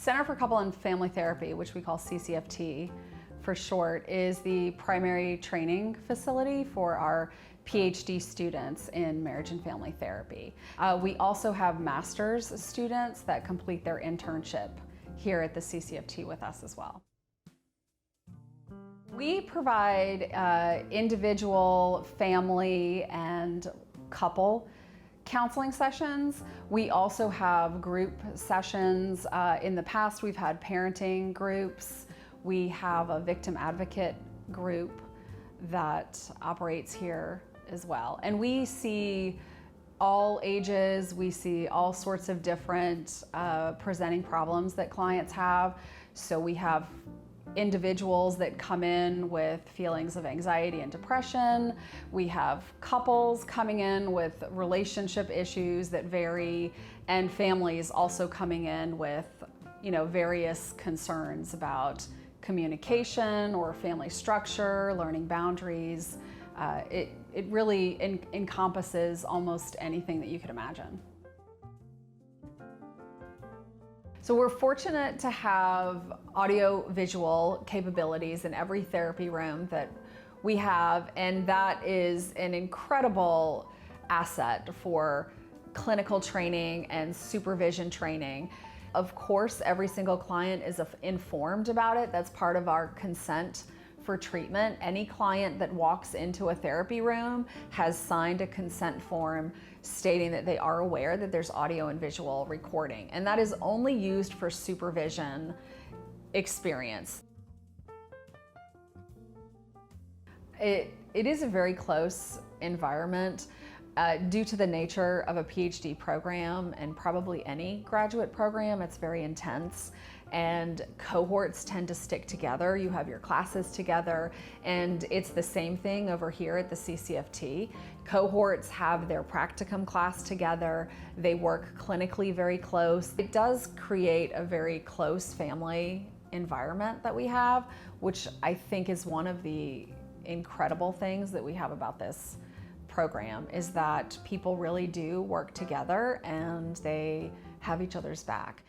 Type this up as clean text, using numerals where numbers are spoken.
Center for Couple and Family Therapy, which we call CCFT for short, is the primary training facility for our PhD students in marriage and family therapy. We also have master's students that complete their internship here at the CCFT with us as well. We provide individual, family, and couple counseling sessions. We also have group sessions. In the past, we've had parenting groups. We have a victim advocate group that operates here as well. And we see all ages, we see all sorts of different presenting problems that clients have. So we have individuals that come in with feelings of anxiety and depression. We have couples coming in with relationship issues that vary, and families also coming in with, various concerns about communication or family structure, learning boundaries. It really encompasses almost anything that you could imagine. So we're fortunate to have audio-visual capabilities in every therapy room that we have, and that is an incredible asset for clinical training and supervision training. Of course, every single client is informed about it. That's part of our consent for treatment. Any client that walks into a therapy room has signed a consent form stating that they are aware that there's audio and visual recording, and that is only used for supervision experience. It is a very close environment. Due to the nature of a PhD program and probably any graduate program, it's very intense, and cohorts tend to stick together. You have your classes together, and it's the same thing over here at the CCFT. Cohorts have their practicum class together. They work clinically very close. It does create a very close family environment that we have, which I think is one of the incredible things that we have about this program, is that people really do work together and they have each other's back.